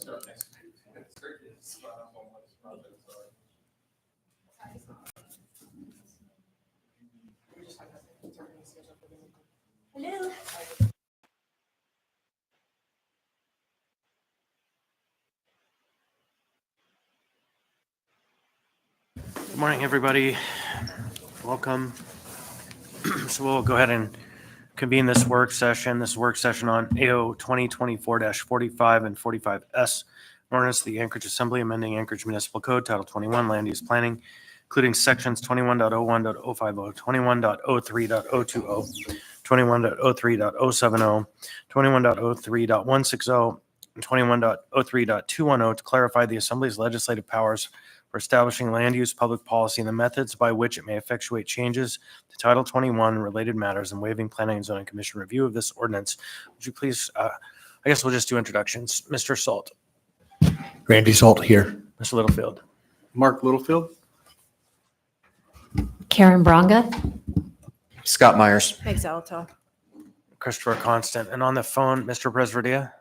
Hello. Good morning, everybody. Welcome. So we'll go ahead and convene this work session. This work session on AO 2024-45 and 45S, ordinance of the Anchorage Assembly amending Anchorage Municipal Code, Title 21, Land Use Planning, including sections 21.01.050, 21.03.020, 21.03.070, 21.03.160, and 21.03.210 to clarify the Assembly's legislative powers for establishing land use public policy and the methods by which it may effectuate changes to Title 21 related matters and waiving Planning and Zoning Commission review of this ordinance. Would you please, I guess we'll just do introductions. Mr. Salt. Randy Salt here. Mr. Littlefield. Mark Littlefield. Karen Bronga. Scott Myers. Meg Zalto. Christopher Constant. And on the phone, Mr. Presverdia.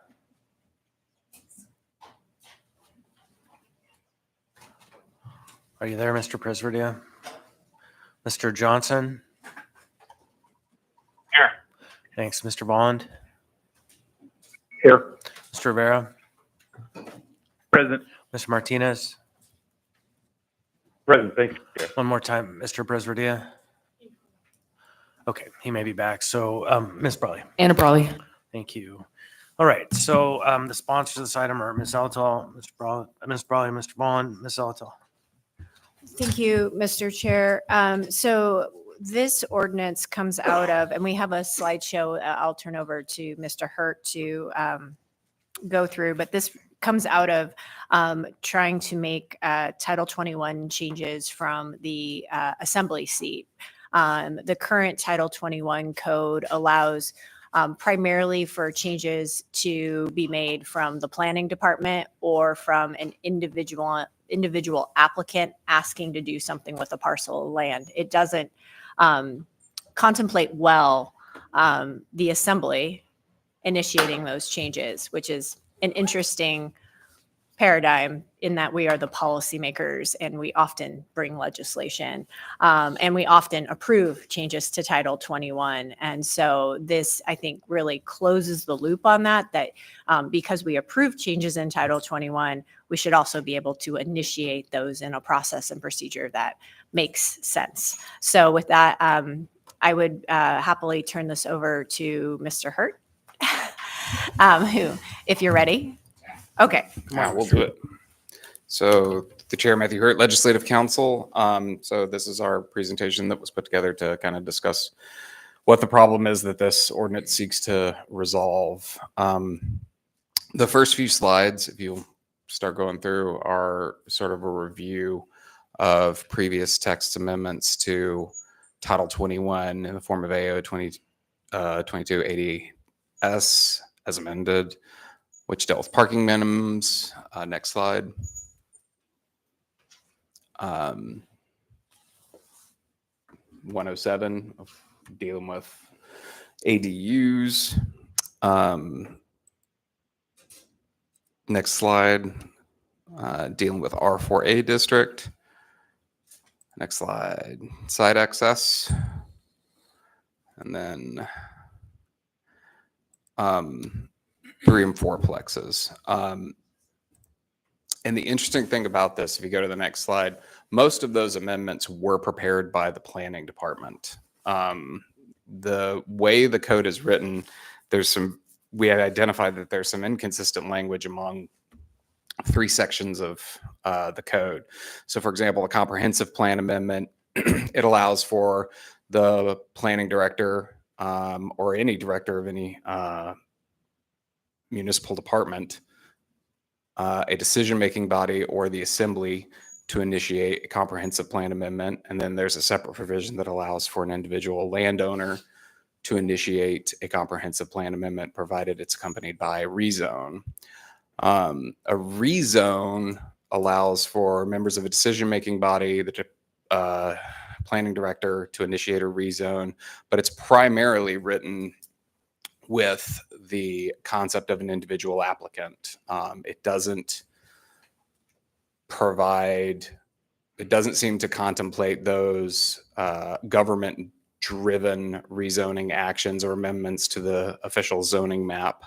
Are you there, Mr. Presverdia? Mr. Johnson? Here. Thanks. Mr. Bond? Here. Mr. Rivera? Present. Mr. Martinez? Present. Thank you. One more time, Mr. Presverdia? Okay, he may be back. So, Ms. Brawley. Anna Brawley. Thank you. All right, so the sponsors of this item are Ms. Zalto, Mr. Brawley, Mr. Bond, Ms. Zalto. Thank you, Mr. Chair. So this ordinance comes out of, and we have a slideshow I'll turn over to Mr. Hurt to go through, but this comes out of trying to make Title 21 changes from the assembly seat. The current Title 21 code allows primarily for changes to be made from the planning department or from an individual applicant asking to do something with a parcel of land. It doesn't contemplate well the assembly initiating those changes, which is an interesting paradigm in that we are the policymakers and we often bring legislation and we often approve changes to Title 21. And so this, I think, really closes the loop on that because we approve changes in Title 21, we should also be able to initiate those in a process and procedure that makes sense. So with that, I would happily turn this over to Mr. Hurt, who, if you're ready. Okay. Yeah, we'll do it. So the Chair, Matthew Hurt, Legislative Council. So this is our presentation that was put together to kind of discuss what the problem is that this ordinance seeks to resolve. The first few slides, if you start going through, are sort of a review of previous text amendments to Title 21 in the form of AO 2280S as amended, which dealt with parking minimums. Next slide. 107, dealing with ADUs. Next slide, dealing with R4A district. Next slide, site access. And then 3 and 4 plexes. And the interesting thing about this, if you go to the next slide, most of those amendments were prepared by the planning department. The way the code is written, we had identified that there's some inconsistent language among 3 sections of the code. So for example, a comprehensive plan amendment, it allows for the planning director or any director of any municipal department, a decision-making body, or the assembly to initiate a comprehensive plan amendment. And then there's a separate provision that allows for an individual landowner to initiate a comprehensive plan amendment, provided it's accompanied by a rezone. A rezone allows for members of a decision-making body, the planning director, to initiate a rezone, but it's primarily written with the concept of an individual applicant. It doesn't seem to contemplate those government-driven rezoning actions or amendments to the official zoning map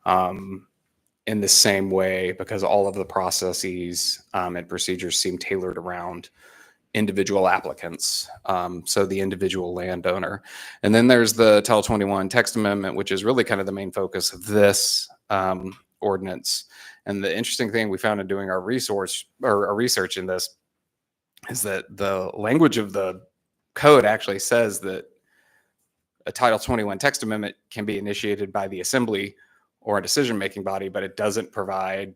in the same way, because all of the processes and procedures seem tailored around individual applicants, so the individual landowner. And then there's the Title 21 text amendment, which is really kind of the main focus of this ordinance. And the interesting thing we found in doing our research in this is that the language of the code actually says that a Title 21 text amendment can be initiated by the assembly or a decision-making body, but it doesn't provide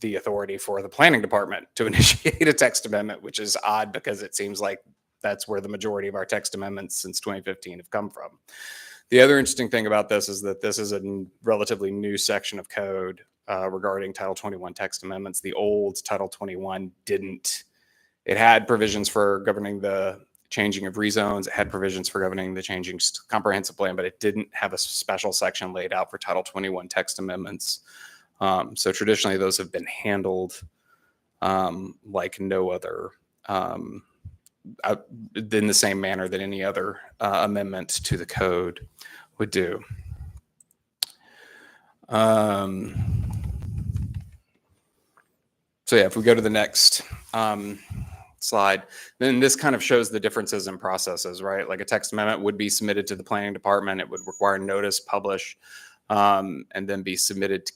the authority for the planning department to initiate a text amendment, which is odd because it seems like that's where the majority of our text amendments since 2015 have come from. The other interesting thing about this is that this is a relatively new section of code regarding Title 21 text amendments. The old Title 21 didn't. It had provisions for governing the changing of rezones. It had provisions for governing the changing comprehensive plan, but it didn't have a special section laid out for Title 21 text amendments. So traditionally, those have been handled like no other, in the same manner that any other amendment to the code would do. So yeah, if we go to the next slide, then this kind of shows the differences in processes, right? Like a text amendment would be submitted to the planning department. It would require notice, publish, and then be submitted to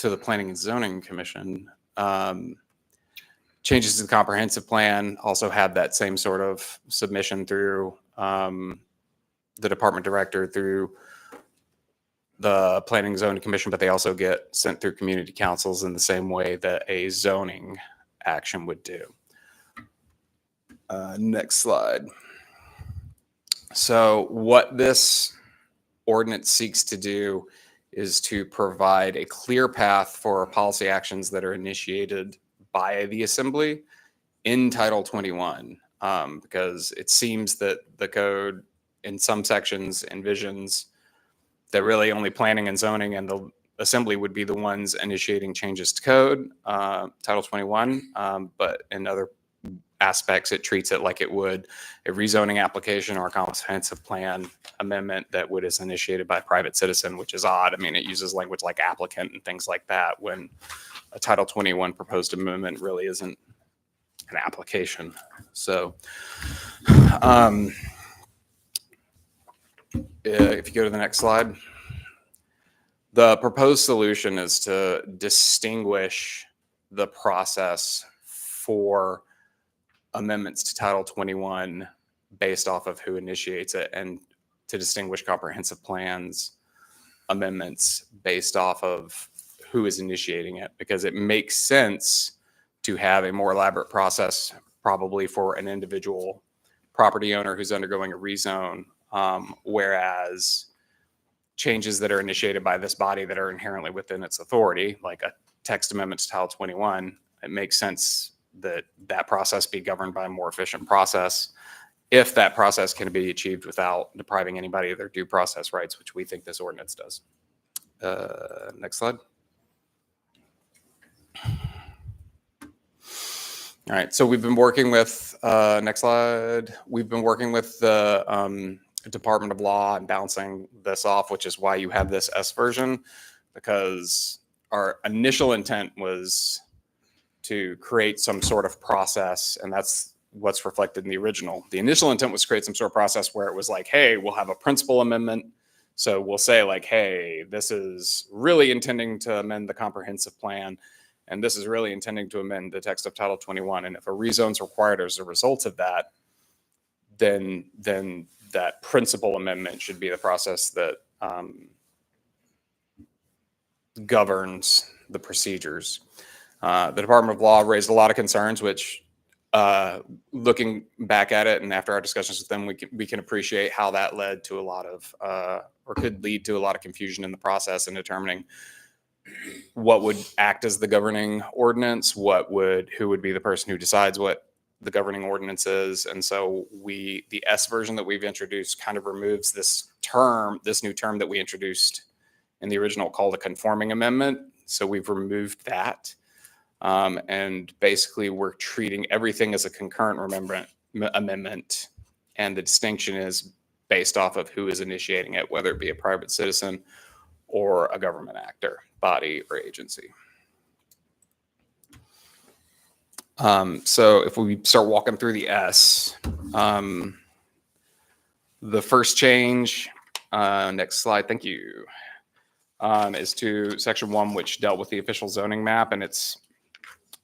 to the Planning and Zoning Commission. Changes to the comprehensive plan also have that same sort of submission through the department director, through the Planning and Zoning Commission, but they also get sent through community councils in the same way that a zoning action would do. Next slide. So what this ordinance seeks to do is to provide a clear path for policy actions that are initiated by the assembly in Title 21, because it seems that the code in some sections envisions that really only planning and zoning and the assembly would be the ones initiating changes to code, Title 21, but in other aspects, it treats it like it would a rezoning application or a comprehensive plan amendment that is initiated by a private citizen, which is odd. I mean, it uses language like applicant and things like that when a Title 21 proposed amendment really isn't an application. So if you go to the next slide, the proposed solution is to distinguish the process for amendments to Title 21 based off of who initiates it, and to distinguish comprehensive plans amendments based off of who is initiating it, because it makes sense to have a more elaborate process probably for an individual property owner who's undergoing a rezone, whereas changes that are initiated by this body that are inherently within its authority, like a text amendment to Title 21, it makes sense that that process be governed by a more efficient process if that process can be achieved without depriving anybody of their due process rights, which we think this ordinance does. Next slide. All right, so we've been working with, next slide. We've been working with the Department of Law and bouncing this off, which is why you have this S version, because our initial intent was to create some sort of process, and that's what's reflected in the original. The initial intent was to create some sort of process where it was like, hey, we'll have a principal amendment. So we'll say like, hey, this is really intending to amend the comprehensive plan, and this is really intending to amend the text of Title 21. And if a rezone is required as a result of that, then that principal amendment should be the process that governs the procedures. The Department of Law raised a lot of concerns, which looking back at it and after our discussions with them, we can appreciate how that led to a lot of, or could lead to a lot of confusion in the process in determining what would act as the governing ordinance, who would be the person who decides what the governing ordinances. And so the S version that we've introduced kind of removes this new term that we introduced in the original called a conforming amendment. So we've removed that. And basically we're treating everything as a concurrent amendment. And the distinction is based off of who is initiating it, whether it be a private citizen or a government actor, body, or agency. So if we start walking through the S, the first change, next slide, thank you, is to section 1, which dealt with the official zoning map, and it's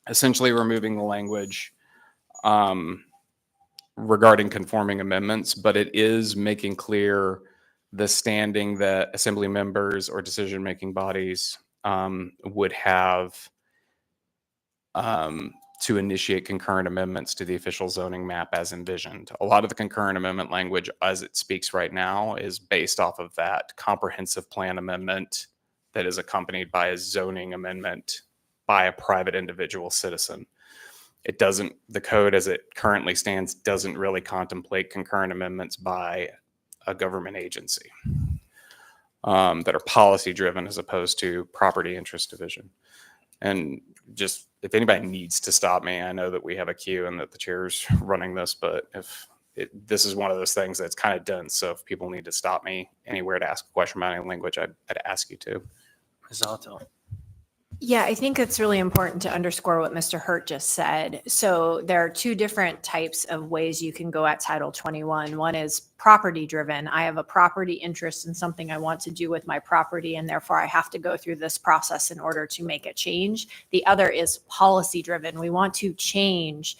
essentially removing the language regarding conforming amendments, but it is making clear the standing that assembly members or decision-making bodies would have to initiate concurrent amendments to the official zoning map as envisioned. A lot of the concurrent amendment language as it speaks right now is based off of that comprehensive plan amendment that is accompanied by a zoning amendment by a private individual citizen. It doesn't, the code as it currently stands doesn't really contemplate concurrent amendments by a government agency that are policy driven as opposed to property interest division. And just if anybody needs to stop me, I know that we have a queue and that the chair's running this, but if this is one of those things that's kind of dense, so if people need to stop me anywhere to ask a question about any language, I'd ask you to. Ms. Alto. Yeah, I think it's really important to underscore what Mr. Hurt just said. So there are two different types of ways you can go at Title 21. One is property driven. I have a property interest in something I want to do with my property, and therefore I have to go through this process in order to make a change. The other is policy driven. We want to change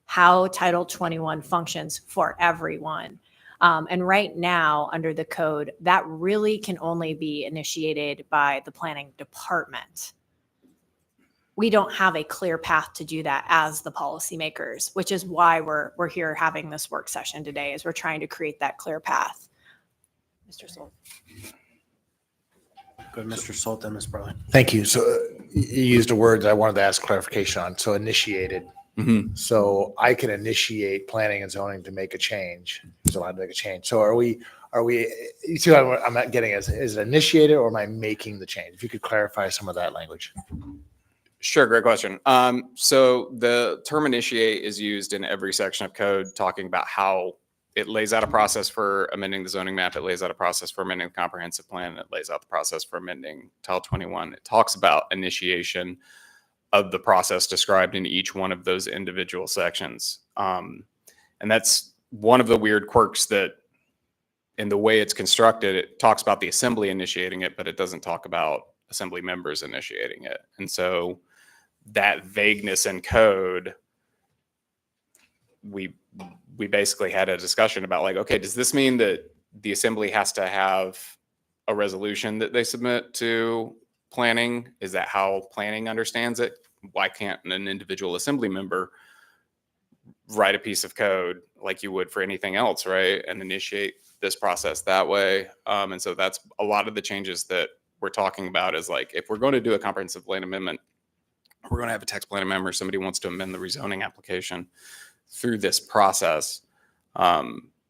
how Title 21 functions for everyone. And right now, under the code, that really can only be initiated by the planning department. We don't have a clear path to do that as the policymakers, which is why we're here having this work session today, is we're trying to create that clear path. Mr. Soul. Good, Mr. Sultan, Ms. Burley. Thank you. So you used a word that I wanted to ask clarification on. So initiated. So I can initiate planning and zoning to make a change. He's allowed to make a change. So are we, you see what I'm not getting is it initiated or am I making the change? If you could clarify some of that language. Sure, great question. So the term initiate is used in every section of code talking about how it lays out a process for amending the zoning map. It lays out a process for amending the comprehensive plan. And it lays out the process for amending Title 21. It talks about initiation of the process described in each one of those individual sections. And that's one of the weird quirks that in the way it's constructed, it talks about the assembly initiating it, but it doesn't talk about assembly members initiating it. And so that vagueness in code, we basically had a discussion about like, okay, does this mean that the assembly has to have a resolution that they submit to planning? Is that how planning understands it? Why can't an individual assembly member write a piece of code like you would for anything else, right? And initiate this process that way. And so that's a lot of the changes that we're talking about is like, if we're going to do a comprehensive plan amendment, we're going to have a text plan amendment, somebody wants to amend the rezoning application through this process.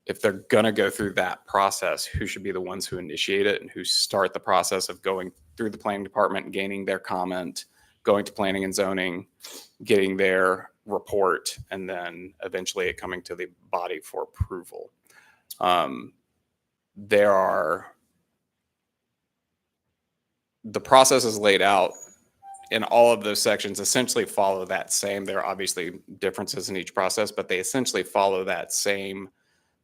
If they're going to go through that process, who should be the ones who initiate it and who start the process of going through the planning department, gaining their comment, going to planning and zoning, getting their report, and then eventually it coming to the body for approval. The process is laid out in all of those sections, essentially follow that same, there are obviously differences in each process, but they essentially follow that same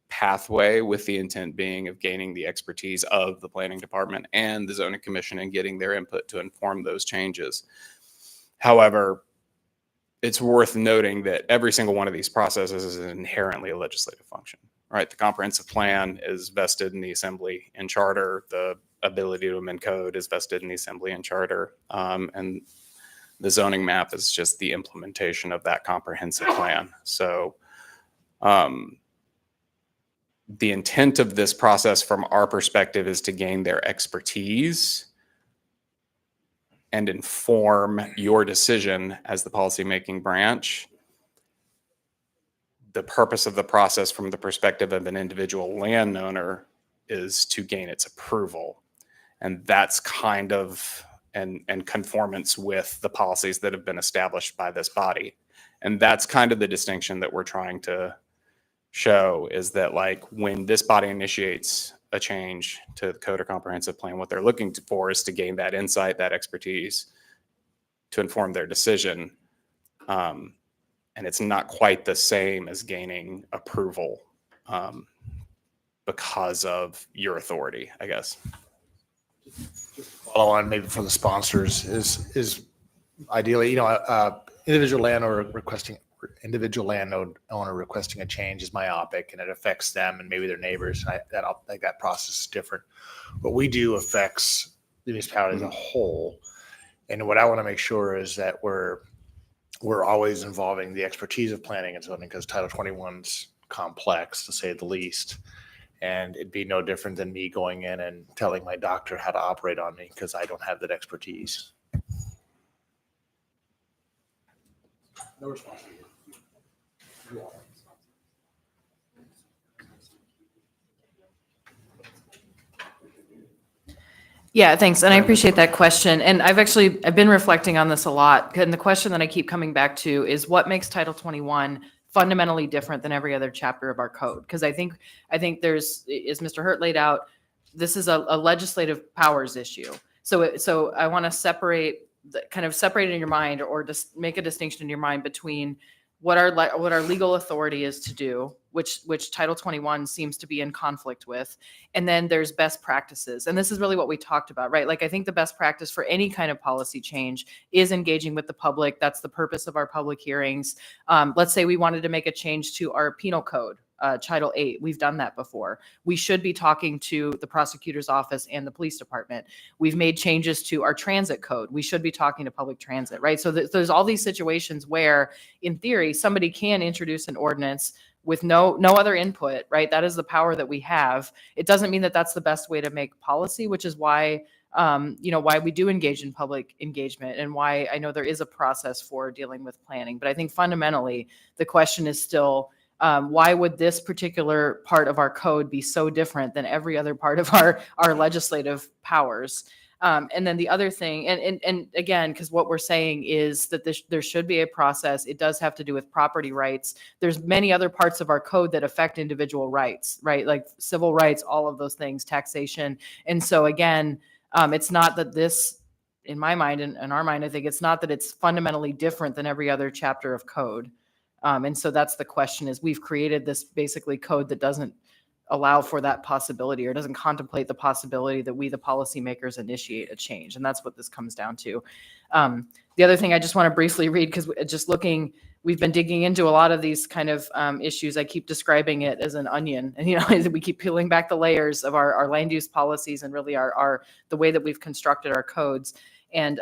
pathway with the intent being of gaining the expertise of the planning department and the zoning commission and getting their input to inform those changes. However, it's worth noting that every single one of these processes is inherently a legislative function, right? The comprehensive plan is vested in the assembly and charter. The ability to amend code is vested in the assembly and charter. And the zoning map is just the implementation of that comprehensive plan. So the intent of this process from our perspective is to gain their expertise and inform your decision as the policymaking branch the purpose of the process from the perspective of an individual landowner is to gain its approval. And that's kind of and conformance with the policies that have been established by this body. And that's kind of the distinction that we're trying to show, is that like when this body initiates a change to the code or comprehensive plan, what they're looking for is to gain that insight, that expertise to inform their decision. And it's not quite the same as gaining approval because of your authority, I guess. Follow on maybe for the sponsors is ideally, individual landowner requesting a change is myopic and it affects them and maybe their neighbors. That process is different. What we do affects the municipality as a whole. And what I want to make sure is that we're always involving the expertise of planning and zoning, because Title 21's complex, to say the least. And it'd be no different than me going in and telling my doctor how to operate on me because I don't have that expertise. No response. Yeah, thanks. And I appreciate that question. And I've been reflecting on this a lot. And the question that I keep coming back to is what makes Title 21 fundamentally different than every other chapter of our code? Because I think there's, as Mr. Hurt laid out, this is a legislative powers issue. So I want to separate it in your mind, or just make a distinction in your mind between what our legal authority is to do, which Title 21 seems to be in conflict with. And then there's best practices. And this is really what we talked about, right? Like, I think the best practice for any kind of policy change is engaging with the public. That's the purpose of our public hearings. Let's say we wanted to make a change to our penal code, Title 8. We've done that before. We should be talking to the prosecutor's office and the police department. We've made changes to our transit code. We should be talking to public transit, right? So there's all these situations where, in theory, somebody can introduce an ordinance with no other input, right? That is the power that we have. It doesn't mean that that's the best way to make policy, which is why why we do engage in public engagement, and why I know there is a process for dealing with planning. But I think fundamentally the question is still, why would this particular part of our code be so different than every other part of our legislative powers? And then the other thing, and again, because what we're saying is that there should be a process. It does have to do with property rights. There's many other parts of our code that affect individual rights, right? Like civil rights, all of those things, taxation. And so again, it's not that this, in my mind and in our mind, I think it's not that it's fundamentally different than every other chapter of code. And so that's the question, is we've created this basically code that doesn't allow for that possibility, or doesn't contemplate the possibility that we, the policymakers, initiate a change. And that's what this comes down to. The other thing I just want to briefly read, because we've been digging into a lot of these kind of issues. I keep describing it as an onion, and we keep peeling back the layers of our land use policies, and really the way that we've constructed our codes. And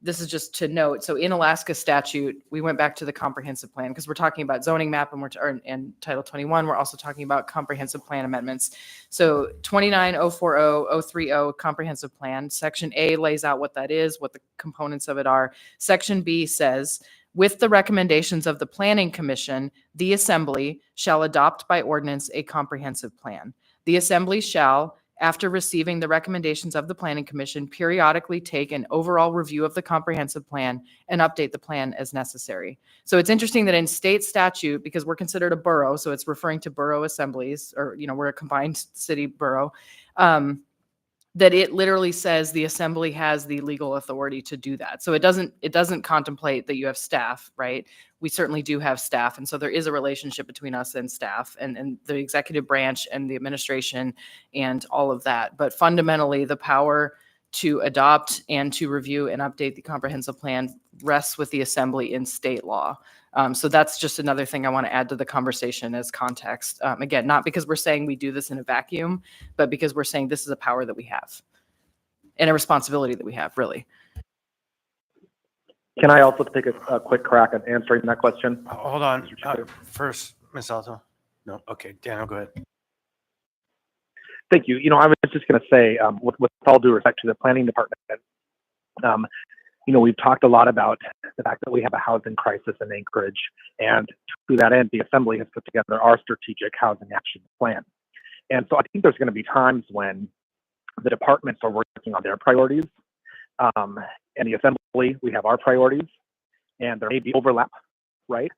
this is just to note. So in Alaska statute, we went back to the comprehensive plan, because we're talking about zoning map and Title 21. We're also talking about comprehensive plan amendments. So 29040-030 comprehensive plan. Section A lays out what that is, what the components of it are. Section B says, with the recommendations of the Planning Commission, the Assembly shall adopt by ordinance a comprehensive plan. The Assembly shall, after receiving the recommendations of the Planning Commission, periodically take an overall review of the comprehensive plan and update the plan as necessary. So it's interesting that in state statute, because we're considered a borough, so it's referring to borough assemblies, or, we're a combined city borough, that it literally says the assembly has the legal authority to do that. So it doesn't contemplate that you have staff, right? We certainly do have staff. And so there is a relationship between us and staff, and the executive branch and the administration and all of that. But fundamentally, the power to adopt and to review and update the comprehensive plan rests with the assembly in state law. So that's just another thing I want to add to the conversation as context. Again, not because we're saying we do this in a vacuum, but because we're saying this is a power that we have and a responsibility that we have, really. Can I also take a quick crack at answering that question? Hold on. First, Ms. Alto. No. Okay. Daniel, go ahead. Thank you. I was just going to say, with all due respect to the planning department, we've talked a lot about the fact that we have a housing crisis in Anchorage, and to that end, the Assembly has put together our strategic housing action plan. And so I think there's going to be times when the departments are working on their priorities, and the Assembly, we have our priorities, and there may be overlap, right?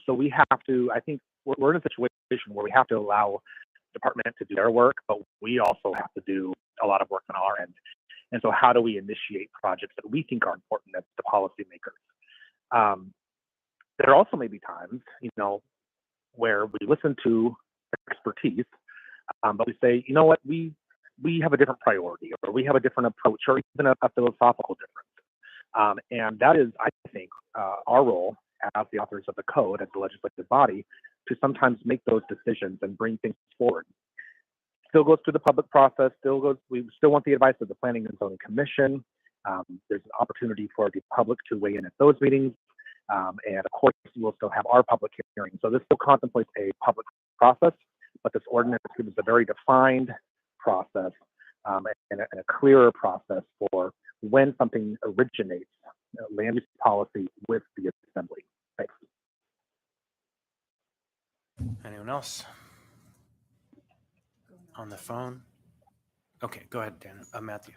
So we have to, I think we're in a situation where we have to allow department to do their work, but we also have to do a lot of work on our end. And so how do we initiate projects that we think are important as the policymakers? There also may be times, where we listen to expertise, but we say, you know what, we have a different priority, or we have a different approach, or even a philosophical difference. And that is, I think, our role as the authors of the code, as the legislative body, to sometimes make those decisions and bring things forward. Still goes through the public process, we still want the advice of the Planning and Zoning Commission. There's an opportunity for the public to weigh in at those meetings. And of course, we'll still have our public hearing. So this still contemplates a public process, but this ordinance gives a very defined process and a clearer process for when something originates, land use policy with the Assembly. Thanks. Anyone else? On the phone? Okay, go ahead, Dan. Matthew.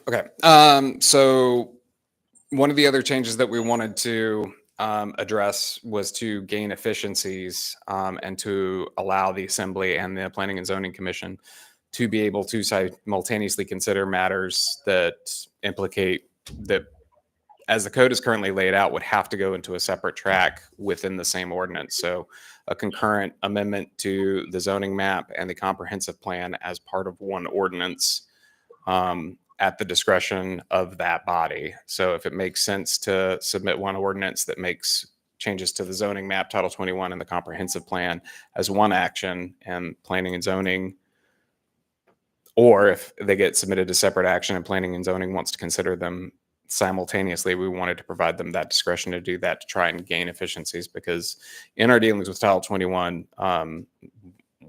Okay. So one of the other changes that we wanted to address was to gain efficiencies and to allow the Assembly and the Planning and Zoning Commission to be able to simultaneously consider matters that implicate that, as the code is currently laid out, would have to go into a separate track within the same ordinance. So a concurrent amendment to the zoning map and the comprehensive plan as part of one ordinance at the discretion of that body. So if it makes sense to submit one ordinance that makes changes to the zoning map, Title 21, and the comprehensive plan as one action, and planning and zoning, or if they get submitted to separate action and planning and zoning wants to consider them simultaneously, we wanted to provide them that discretion to do that, to try and gain efficiencies, because in our dealings with Title 21,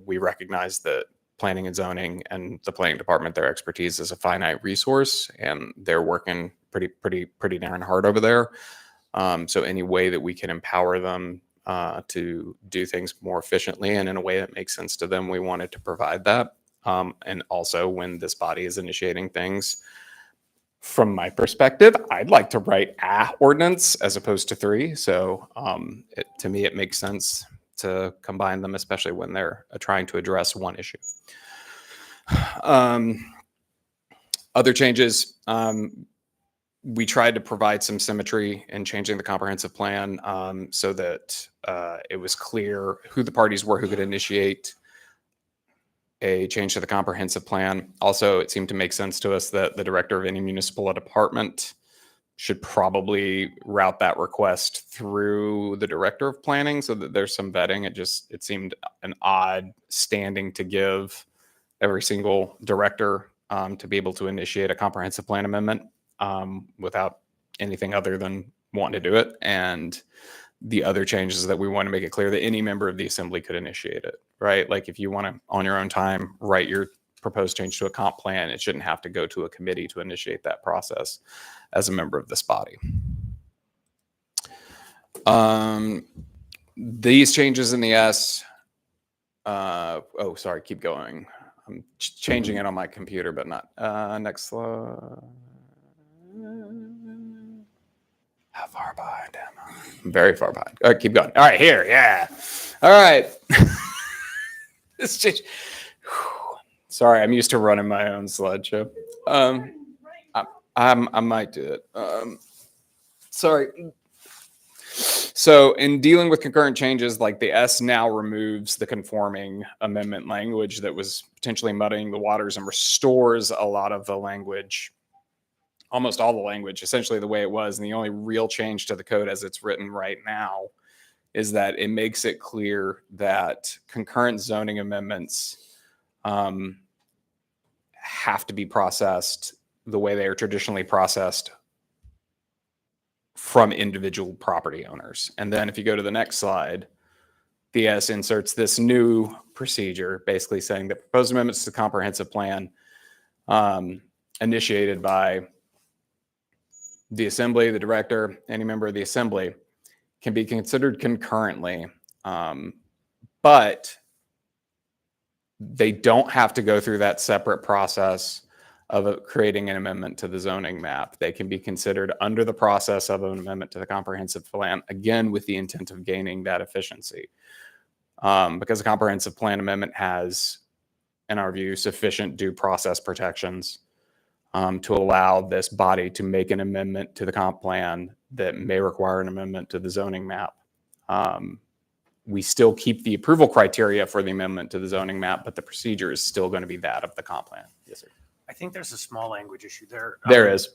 we recognize that planning and zoning and the planning department, their expertise is a finite resource, and they're working pretty darn hard over there. So any way that we can empower them to do things more efficiently and in a way that makes sense to them, we wanted to provide that. And also, when this body is initiating things, from my perspective, I'd like to write a ordinance as opposed to three. So to me, it makes sense to combine them, especially when they're trying to address one issue. Other changes, we tried to provide some symmetry in changing the comprehensive plan so that it was clear who the parties were who could initiate a change to the comprehensive plan. Also, it seemed to make sense to us that the director of any municipal department should probably route that request through the director of planning so that there's some vetting. It seemed an odd standing to give every single director to be able to initiate a comprehensive plan amendment without anything other than wanting to do it. And the other changes that we want to make it clear that any member of the Assembly could initiate it, right? Like if you want to, on your own time, write your proposed change to a comp plan, it shouldn't have to go to a committee to initiate that process as a member of this body. These changes in the S, oh, sorry, keep going. I'm changing it on my computer, but not, next slide. How far behind am I? I'm very far behind. All right, keep going. All right, here, yeah. All right. This change. Sorry, I'm used to running my own slideshow. I might do it. Sorry. So in dealing with concurrent changes, like the S now removes the conforming amendment language that was potentially muddying the waters and restores a lot of the language, almost all the language, essentially the way it was. And the only real change to the code as it's written right now is that it makes it clear that concurrent zoning amendments have to be processed the way they are traditionally processed from individual property owners. And then if you go to the next slide, the S inserts this new procedure, basically saying that proposed amendments to the comprehensive plan initiated by the assembly, the director, any member of the assembly can be considered concurrently, but they don't have to go through that separate process of creating an amendment to the zoning map. They can be considered under the process of an amendment to the comprehensive plan, again, with the intent of gaining that efficiency. Because a comprehensive plan amendment has, in our view, sufficient due process protections to allow this body to make an amendment to the comp plan that may require an amendment to the zoning map. We still keep the approval criteria for the amendment to the zoning map, but the procedure is still going to be that of the comp plan. Yes, sir. I think there's a small language issue there. There is.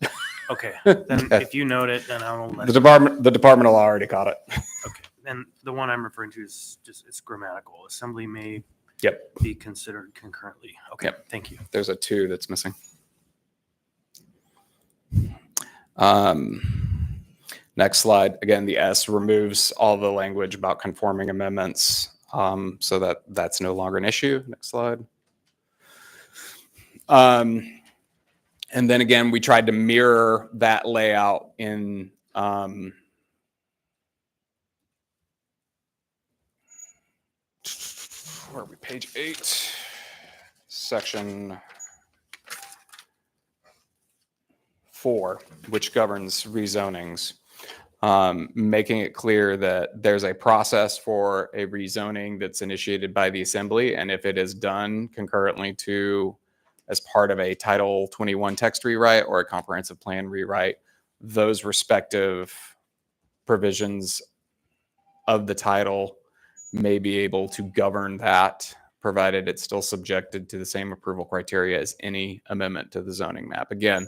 Okay, then if you note it, then I will let The department will already caught it. Okay, then the one I'm referring to is just, it's grammatical. Assembly may Yep. be considered concurrently. Okay, Yep. thank you. There's a 2 that's missing. Next slide. Again, the S removes all the language about conforming amendments, so that's no longer an issue. Next slide. And then again, we tried to mirror that layout in where are we? Page 8, section 4, which governs rezonings, making it clear that there's a process for a rezoning that's initiated by the assembly, and if it is done concurrently to as part of a Title 21 text rewrite or a comprehensive plan rewrite, those respective provisions of the title may be able to govern that, provided it's still subjected to the same approval criteria as any amendment to the zoning map. Again,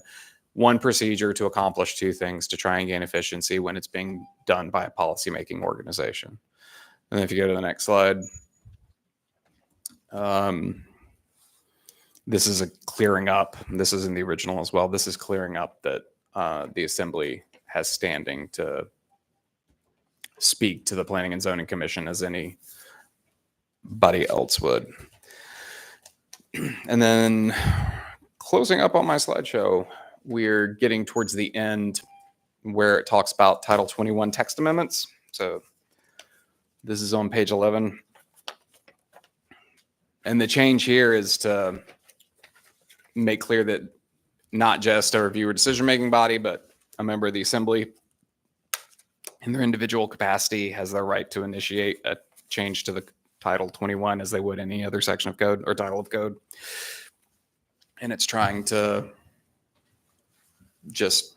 one procedure to accomplish 2 things to try and gain efficiency when it's being done by a policymaking organization. And then if you go to the next slide, this is a clearing up. This is in the original as well. This is clearing up that the assembly has standing to speak to the Planning and Zoning Commission as anybody else would. And then closing up on my slideshow, we're getting towards the end where it talks about Title 21 text amendments. So this is on page 11. And the change here is to make clear that not just a review or decision-making body, but a member of the assembly in their individual capacity has the right to initiate a change to the Title 21 as they would any other section of code or title of code. And it's trying to just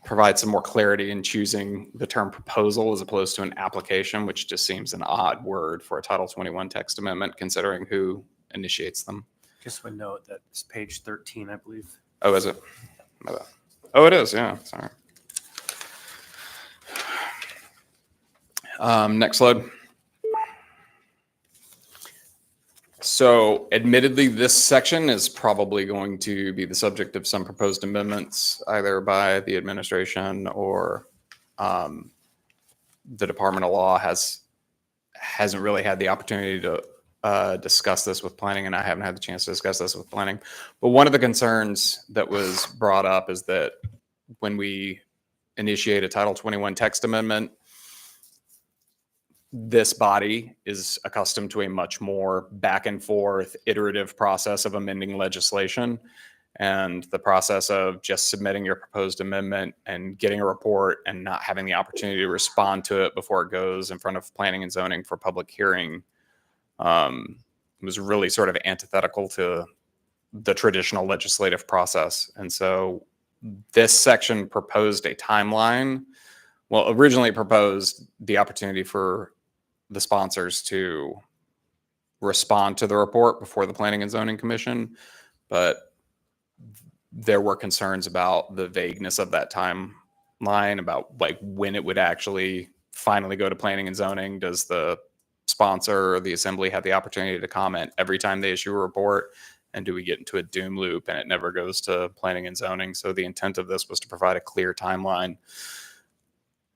provide some more clarity in choosing the term proposal as opposed to an application, which just seems an odd word for a Title 21 text amendment, considering who initiates them. Just would note that it's page 13, I believe. Oh, is it? My bad. Oh, it is. Yeah. Sorry. Next slide. So admittedly, this section is probably going to be the subject of some proposed amendments, either by the administration or the Department of Law hasn't really had the opportunity to discuss this with planning, and I haven't had the chance to discuss this with planning. But one of the concerns that was brought up is that when we initiate a Title 21 text amendment, this body is accustomed to a much more back and forth iterative process of amending legislation, and the process of just submitting your proposed amendment and getting a report and not having the opportunity to respond to it before it goes in front of planning and zoning for public hearing was really sort of antithetical to the traditional legislative process. And so this section proposed a timeline. Well, originally proposed the opportunity for the sponsors to respond to the report before the Planning and Zoning Commission, but there were concerns about the vagueness of that timeline, about like when it would actually finally go to Planning and Zoning. Does the sponsor or the assembly have the opportunity to comment every time they issue a report? And do we get into a doom loop and it never goes to Planning and Zoning? So the intent of this was to provide a clear timeline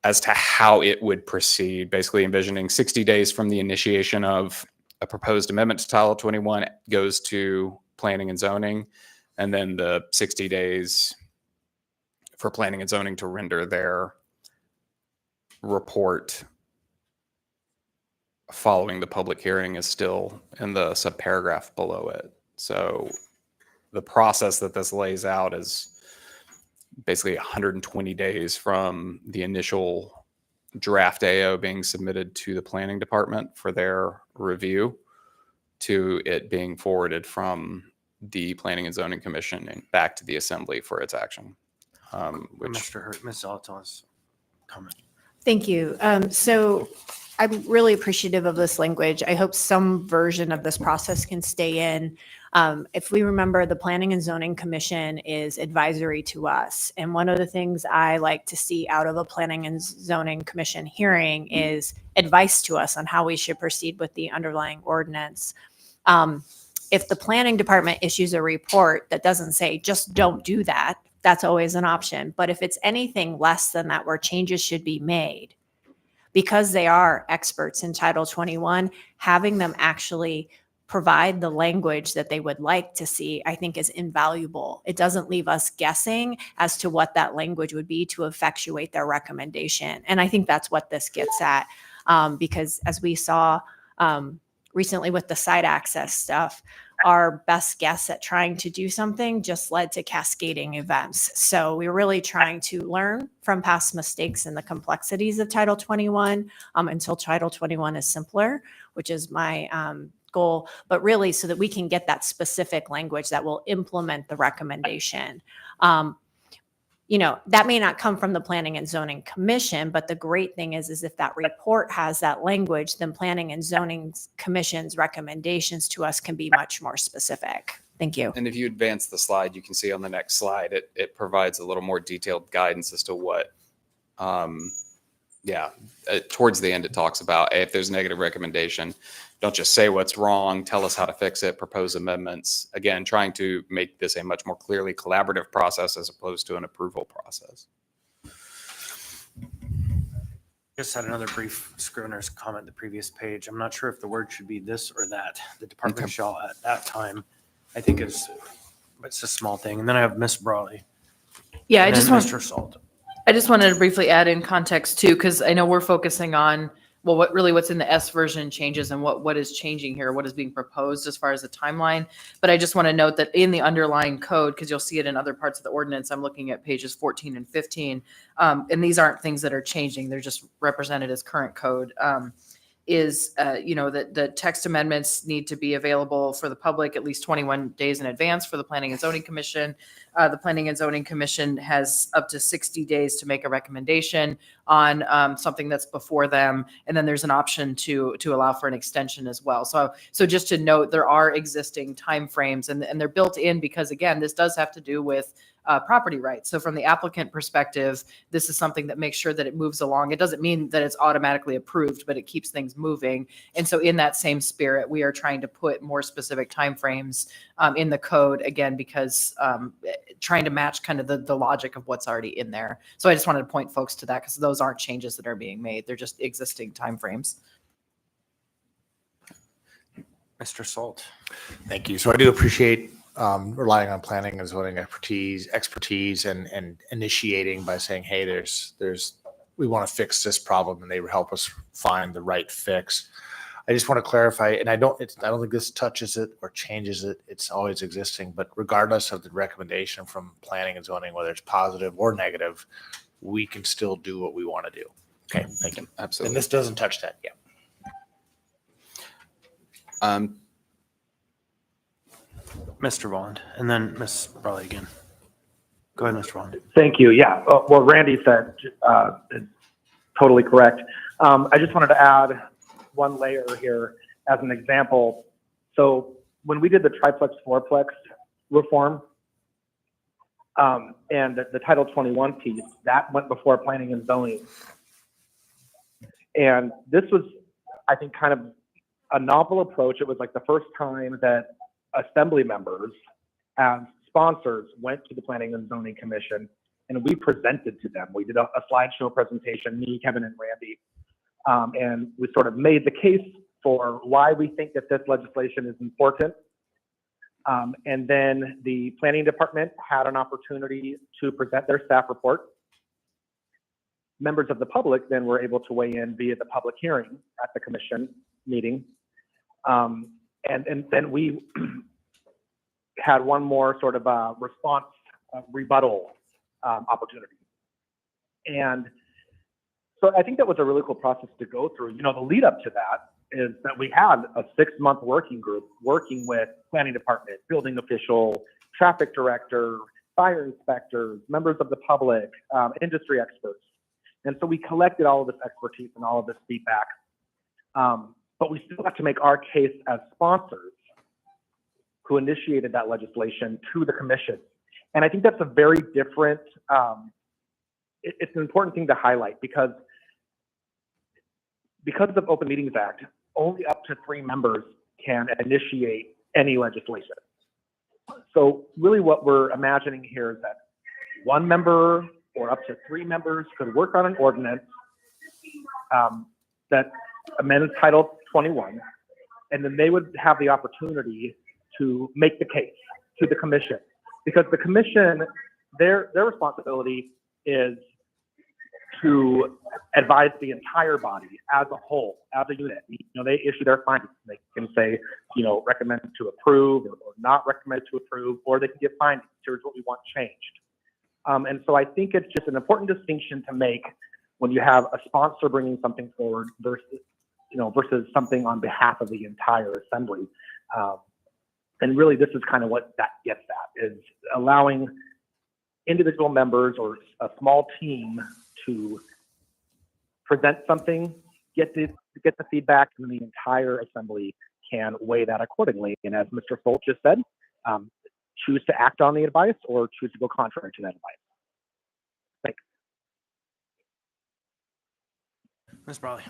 as to how it would proceed, basically envisioning 60 days from the initiation of a proposed amendment to Title 21 goes to Planning and Zoning, and then the 60 days for planning and zoning to render their report following the public hearing is still in the subparagraph below it. So the process that this lays out is basically 120 days from the initial draft AO being submitted to the planning department for their review to it being forwarded from the Planning and Zoning Commission and back to the Assembly for its action. Which Mr. Hurt, Ms. Zolotov's comment. Thank you. So I'm really appreciative of this language. I hope some version of this process can stay in. If we remember, the Planning and Zoning Commission is advisory to us. And one of the things I like to see out of a Planning and Zoning Commission hearing is advice to us on how we should proceed with the underlying ordinance. If the planning department issues a report that doesn't say, just don't do that, that's always an option. But if it's anything less than that, where changes should be made, because they are experts in Title 21, having them actually provide the language that they would like to see, I think is invaluable. It doesn't leave us guessing as to what that language would be to effectuate their recommendation. And I think that's what this gets at, because as we saw recently with the site access stuff, our best guess at trying to do something just led to cascading events. So we're really trying to learn from past mistakes and the complexities of Title 21 until Title 21 is simpler, which is my goal, but really so that we can get that specific language that will implement the recommendation. That may not come from the Planning and Zoning Commission, but the great thing is if that report has that language, then Planning and Zoning Commission's recommendations to us can be much more specific. Thank you. And if you advance the slide, you can see on the next slide, it provides a little more detailed guidance as to what, towards the end, it talks about, hey, if there's a negative recommendation, don't just say what's wrong, tell us how to fix it, propose amendments. Again, trying to make this a much more clearly collaborative process as opposed to an approval process. Just had another brief scrivener's comment, the previous page. I'm not sure if the word should be this or that. The department shall at that time, I think it's a small thing. And then I have Ms. Brawley. Yeah, And then Mr. Salt. I just wanted to briefly add in context too, because I know we're focusing on, well, what's in the S version changes and what is changing here, what is being proposed as far as the timeline. But I just want to note that in the underlying code, because you'll see it in other parts of the ordinance, I'm looking at pages 14 and 15, and these aren't things that are changing. They're just represented as current code. That the text amendments need to be available for the public at least 21 days in advance for the Planning and Zoning Commission. The Planning and Zoning Commission has up to 60 days to make a recommendation on something that's before them. And then there's an option to allow for an extension as well. So just to note, there are existing timeframes and they're built in because, again, this does have to do with property rights. So from the applicant perspective, this is something that makes sure that it moves along. It doesn't mean that it's automatically approved, but it keeps things moving. And so in that same spirit, we are trying to put more specific timeframes in the code, again, because trying to match kind of the logic of what's already in there. So I just wanted to point folks to that because those aren't changes that are being made. They're just existing timeframes. Mr. Salt. Thank you. So I do appreciate relying on planning and zoning expertise and initiating by saying, hey, we want to fix this problem, and they help us find the right fix. I just want to clarify, and I don't think this touches it or changes it. It's always existing, but regardless of the recommendation from planning and zoning, whether it's positive or negative, we can still do what we want to do. Okay, thank you. Absolutely. And this doesn't touch that yet. Mr. Bond, and then Ms. Brawley again. Go ahead, Mr. Bond. Thank you. Yeah, what Randy said is totally correct. I just wanted to add one layer here as an example. So when we did the triplex, fourplex reform, and the Title 21 piece, that went before planning and zoning. And this was, I think, kind of a novel approach. It was like the first time that assembly members as sponsors went to the Planning and Zoning Commission, and we presented to them. We did a slideshow presentation, me, Kevin, and Randy, and we sort of made the case for why we think that this legislation is important. And then the planning department had an opportunity to present their staff report. Members of the public then were able to weigh in via the public hearing at the commission meeting. And then we had one more sort of response rebuttal opportunity. And so I think that was a really cool process to go through. You know, the lead up to that is that we had a 6-month working group working with planning department, building official, traffic director, fire inspectors, members of the public, industry experts. And so we collected all of this expertise and all of this feedback. But we still have to make our case as sponsors who initiated that legislation to the commission. And I think that's a very different, it's an important thing to highlight because of the Open Meetings Act, only up to 3 members can initiate any legislation. So really what we're imagining here is that 1 member or up to 3 members could work on an ordinance that amends Title 21, and then they would have the opportunity to make the case to the commission. Because the commission, their responsibility is to advise the entire body as a whole, as a unit. You know, they issue their findings. They can say, you know, recommend to approve or not recommend to approve, or they can give findings. Here's what we want changed. And so I think it's just an important distinction to make when you have a sponsor bringing something forward versus something on behalf of the entire assembly. And really, this is kind of what that gets at, is allowing individual members or a small team to present something, get the feedback, and the entire assembly can weigh that accordingly. And as Mr. Folt just said, choose to act on the advice or choose to go contrary to that advice. Thanks. Ms. Brawley.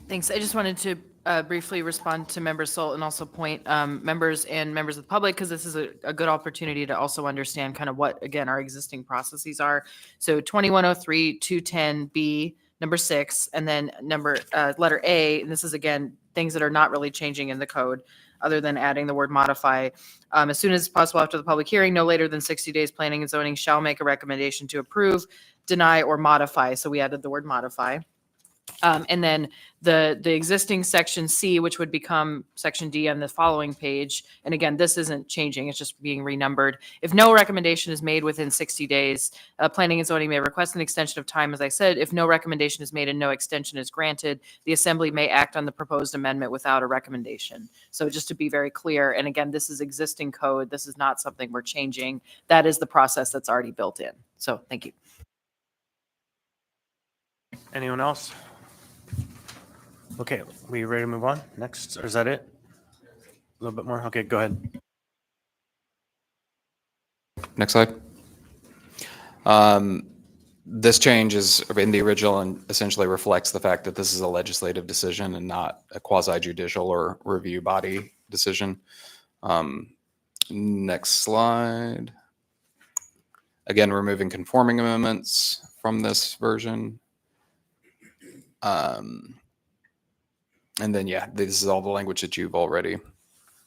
Thanks. I just wanted to briefly respond to Member Solt and also point members and members of the public, because this is a good opportunity to also understand kind of what, again, our existing processes are. So 2103, 210B, number 6, and then letter A, and this is, again, things that are not really changing in the code other than adding the word modify. As soon as possible after the public hearing, no later than 60 days, planning and zoning shall make a recommendation to approve, deny, or modify. So we added the word modify. And then the existing section C, which would become section D on the following page. And again, this isn't changing, it's just being renumbered. If no recommendation is made within 60 days, planning and zoning may request an extension of time. As I said, if no recommendation is made and no extension is granted, the assembly may act on the proposed amendment without a recommendation. So just to be very clear, and again, this is existing code. This is not something we're changing. That is the process that's already built in. So thank you. Anyone else? Okay, we ready to move on? Next, or is that it? A little bit more? Okay, go ahead. Next slide. This change is in the original and essentially reflects the fact that this is a legislative decision and not a quasi-judicial or review body decision. Next slide. Again, removing conforming amendments from this version. And then, yeah, this is all the language that you've already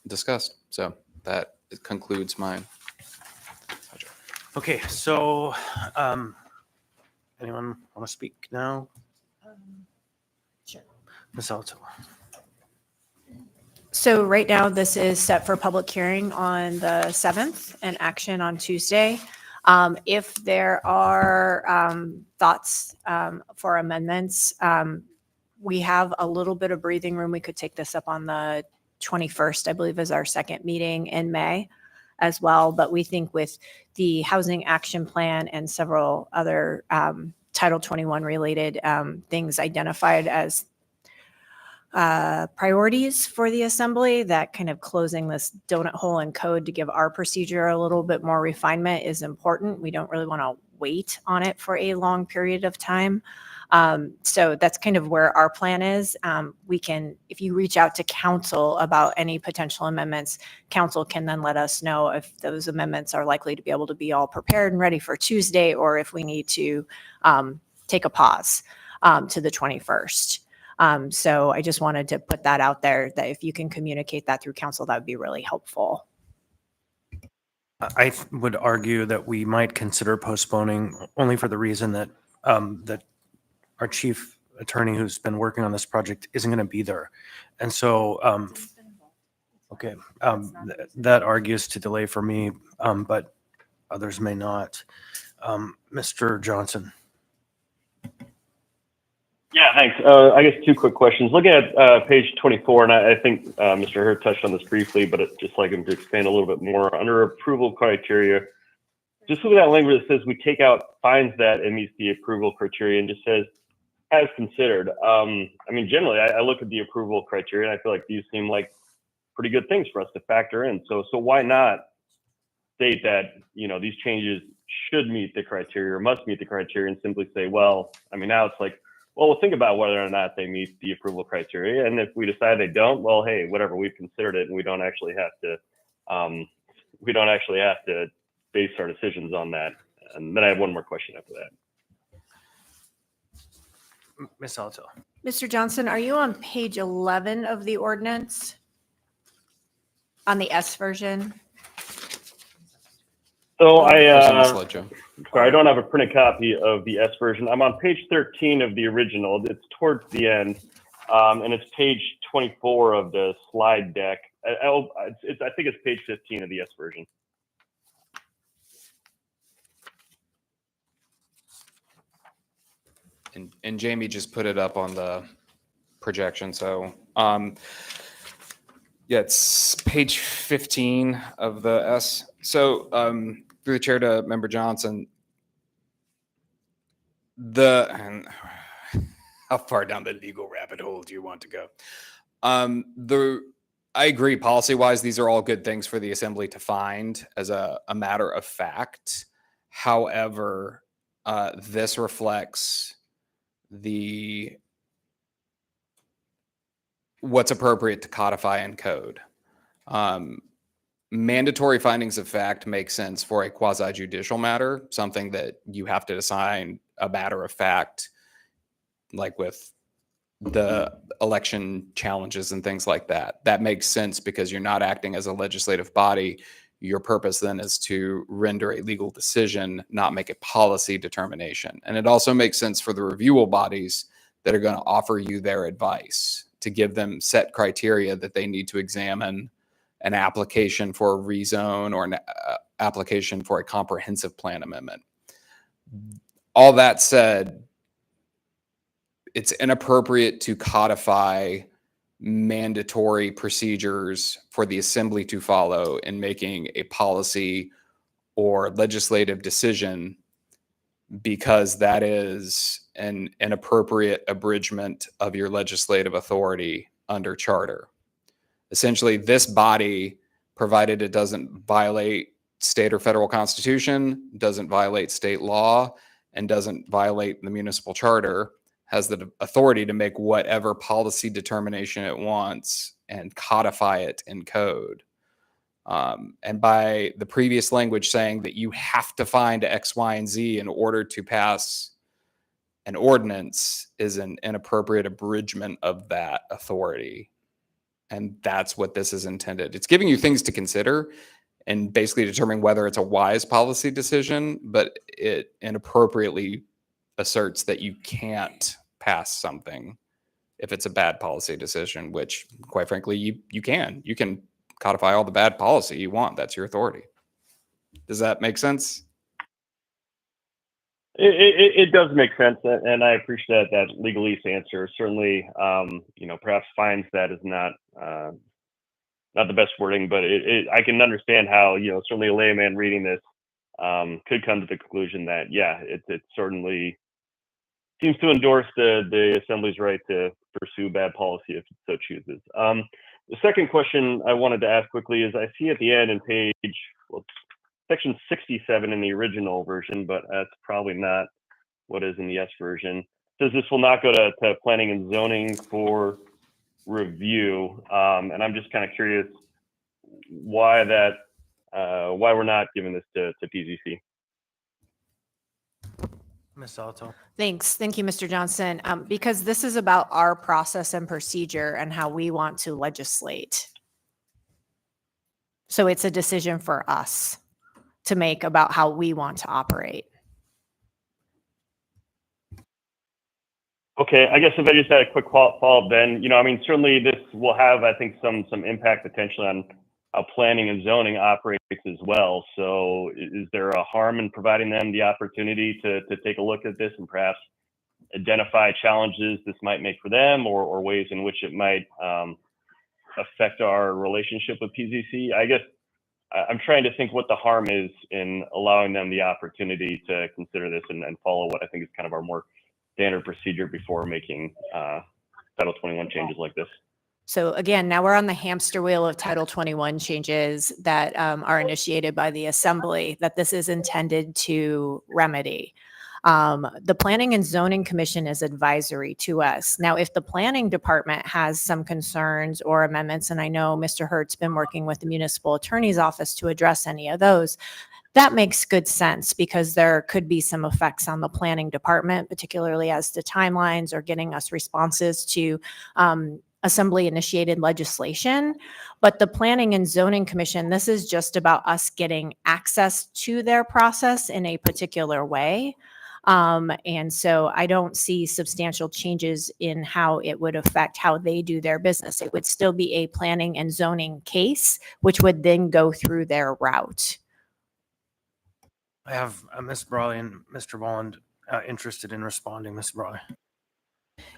discussed. So that concludes my project. Okay, so anyone want to speak now? Sure. Ms. Alto. So right now, this is set for public hearing on the 7th and action on Tuesday. If there are thoughts for amendments, we have a little bit of breathing room. We could take this up on the 21st, I believe, is our second meeting in May as well. But we think with the housing action plan and several other Title 21 related things identified as priorities for the assembly, that kind of closing this donut hole in code to give our procedure a little bit more refinement is important. We don't really want to wait on it for a long period of time. So that's kind of where our plan is. We can, if you reach out to council about any potential amendments, council can then let us know if those amendments are likely to be able to be all prepared and ready for Tuesday, or if we need to take a pause to the 21st. So I just wanted to put that out there, that if you can communicate that through council, that would be really helpful would argue that we might consider postponing only for the reason that, that our chief attorney who's been working on this project isn't going to be there. And so, okay, that argues to delay for me, but others may not. Mr. Johnson. Yeah, thanks. I guess two quick questions. Looking at page 24, and I think Mr. Hurd touched on this briefly, but I'd just like him to expand a little bit more. Under approval criteria, just look at that language that says we take out finds that it meets the approval criteria and just says as considered. I mean, generally, I look at the approval criteria and I feel like these seem like pretty good things for us to factor in. So why not state that, you know, these changes should meet the criteria or must meet the criteria and simply say, well, I mean, now it's like, well, we'll think about whether or not they meet the approval criteria. And if we decide they don't, well, hey, whatever, we've considered it and we don't actually have to base our decisions on that. And then I have one more question after that. Ms. Alto. Mr. Johnson, are you on page 11 of the ordinance? On the S version? So There's on the slideshow. sorry, I don't have a printed copy of the S version. I'm on page 13 of the original. It's towards the end, and it's page 24 of the slide deck. I think it's page 15 of the S version. And Jamie just put it up on the projection. So, yeah, it's page 15 of the S. So, through the chair to Member Johnson, and how far down the legal rabbit hole do you want to go? I agree, policy-wise, these are all good things for the assembly to find as a matter of fact. However, this reflects what's appropriate to codify in code. Mandatory findings of fact make sense for a quasi-judicial matter, something that you have to assign a matter of fact, like with the election challenges and things like that. That makes sense because you're not acting as a legislative body. Your purpose then is to render a legal decision, not make a policy determination. And it also makes sense for the reviewal bodies that are going to offer you their advice, to give them set criteria that they need to examine an application for a rezone or an application for a comprehensive plan amendment. All that said, it's inappropriate to codify mandatory procedures for the assembly to follow in making a policy or legislative decision, because that is an inappropriate abridgment of your legislative authority under charter. Essentially, this body, provided it doesn't violate state or federal constitution, doesn't violate state law, and doesn't violate the municipal charter, has the authority to make whatever policy determination it wants and codify it in code. And by the previous language saying that you have to find X, Y, and Z in order to pass an ordinance is an inappropriate abridgment of that authority. And that's what this is intended. It's giving you things to consider and basically determining whether it's a wise policy decision, but it inappropriately asserts that you can't pass something if it's a bad policy decision, which quite frankly, you can codify all the bad policy you want. That's your authority. Does that make sense? It does make sense, and I appreciate that legalese answer. Certainly, perhaps finds that is not the best wording, but I can understand how, certainly a layman reading this could come to the conclusion that, yeah, it certainly seems to endorse the Assembly's right to pursue bad policy if it so chooses. The second question I wanted to ask quickly is, I see at the end in section 67 in the original version, but that's probably not what is in the S version. It says this will not go to planning and zoning for review. And I'm just kind of curious why we're not giving this to PZC. Ms. Alto. Thanks. Thank you, Mr. Johnson. Because this is about our process and procedure and how we want to legislate. So it's a decision for us. to make about how we want to operate. Okay, I guess if I just had a quick follow-up then, I mean, certainly this will have, I think, some impact potentially on how planning and zoning operates as well. So is there a harm in providing them the opportunity to take a look at this and perhaps identify challenges this might make for them, or ways in which it might affect our relationship with PZC? I guess I'm trying to think what the harm is in allowing them the opportunity to consider this and follow what I think is kind of our more standard procedure before making Title 21 changes like this. So again, now we're on the hamster wheel of Title 21 changes that are initiated by the Assembly that this is intended to remedy. The Planning and Zoning Commission is advisory to us. Now, if the Planning Department has some concerns or amendments, and I know Mr. Hurt's been working with the Municipal Attorney's Office to address any of those, that makes good sense because there could be some effects on the Planning Department, particularly as to timelines or getting us responses to Assembly initiated legislation. But the Planning and Zoning Commission, this is just about us getting access to their process in a particular way. And so I don't see substantial changes in how it would affect how they do their business. It would still be a planning and zoning case, which would then go through their route. I have Ms. Brawley and Mr. Volland interested in responding. Ms. Brawley.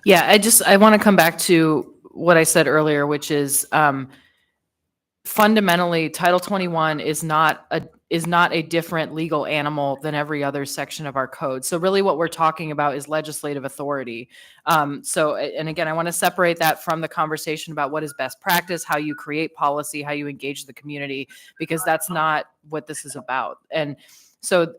Yeah, I want to come back to what I said earlier, which is fundamentally Title 21 is not a different legal animal than every other section of our code. So really what we're talking about is legislative authority. And again, I want to separate that from the conversation about what is best practice, how you create policy, how you engage the community, because that's not what this is about. And so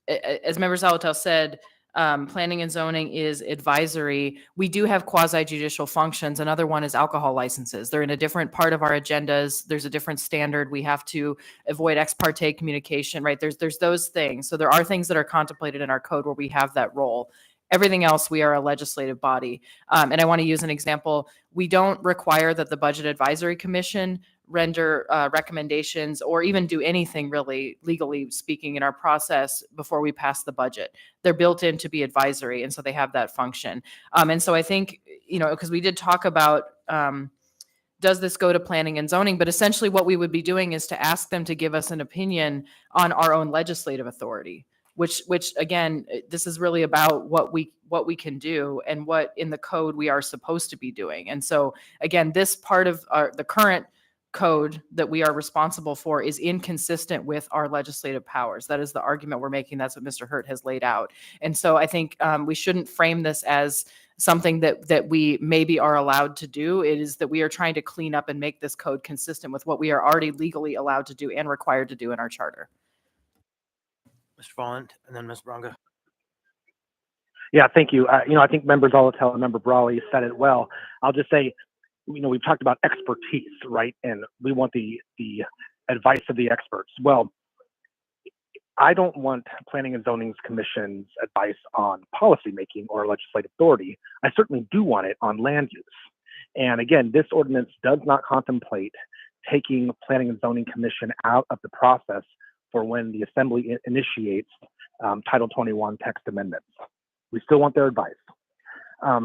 as Member Zolotel said, planning and zoning is advisory. We do have quasi-judicial functions. Another one is alcohol licenses. They're in a different part of our agendas. There's a different standard. We have to avoid ex parte communication, right? There's those things. So there are things that are contemplated in our code where we have that role. Everything else, we are a legislative body. And I want to use an example. We don't require that the Budget Advisory Commission render recommendations or even do anything really, legally speaking, in our process before we pass the budget. They're built in to be advisory, and so they have that function. And so I think, because we did talk about, does this go to planning and zoning? But essentially what we would be doing is to ask them to give us an opinion on our own legislative authority, which again, this is really about what we can do and what in the code we are supposed to be doing. And so again, this part of the current code that we are responsible for is inconsistent with our legislative powers. That is the argument we're making. That's what Mr. Hurt has laid out. And so I think we shouldn't frame this as something that we maybe are allowed to do. It is that we are trying to clean up and make this code consistent with what we are already legally allowed to do and required to do in our charter. Mr. Volland, and then Ms. Bronga. Yeah, thank you. I think Member Zolotel and Member Brawley said it well. I'll just say, we've talked about expertise, right? And we want the advice of the experts. Well, I don't want Planning and Zoning Commission's advice on policymaking or legislative authority. I certainly do want it on land use. And again, this ordinance does not contemplate taking Planning and Zoning Commission out of the process for when the Assembly initiates Title 21 text amendments. We still want their advice.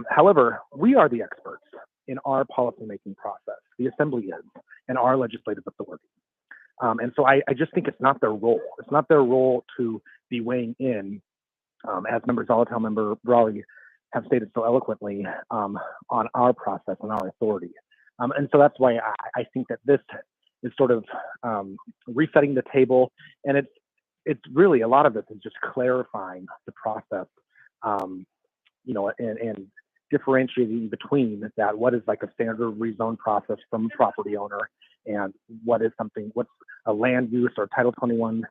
However, we are the experts in our policymaking process. The Assembly is, and our legislative authority. And so I just think it's not their role. It's not their role to be weighing in, as Member Zolotel, Member Brawley have stated so eloquently, on our process and our authority. And so that's why I think that this is sort of resetting the table. And it's really, a lot of this is just clarifying the process, and differentiating between that, what is like a standard rezone process from a property owner, and what's a land use or Title 21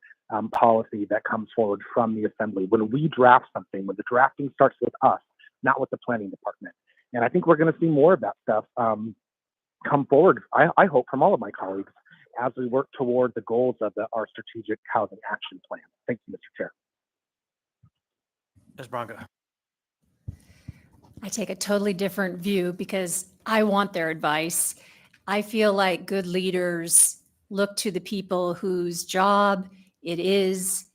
policy that comes forward from the Assembly. When we draft something, when the drafting starts with us, not with the Planning Department. And I think we're going to see more of that stuff come forward, I hope, from all of my colleagues as we work toward the goals of our Strategic Housing Action Plan. Thank you, Mr. Chair. Ms. Bronga. I take a totally different view because I want their advice. I feel like good leaders look to the people whose job it is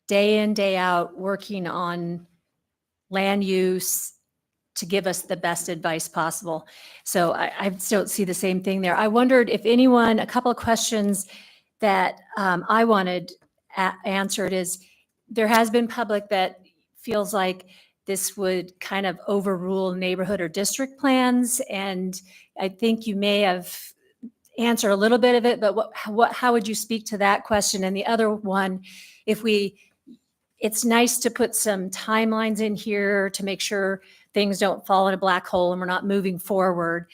day in, day out, working on land use to give us the best advice possible. So I still see the same thing there. I wondered if anyone, a couple of questions that I wanted answered is, there has been public that feels like this would kind of overrule neighborhood or district plans. And I think you may have answered a little bit of it, but how would you speak to that question? And the other one, it's nice to put some timelines in here to make sure things don't fall in a black hole and we're not moving forward.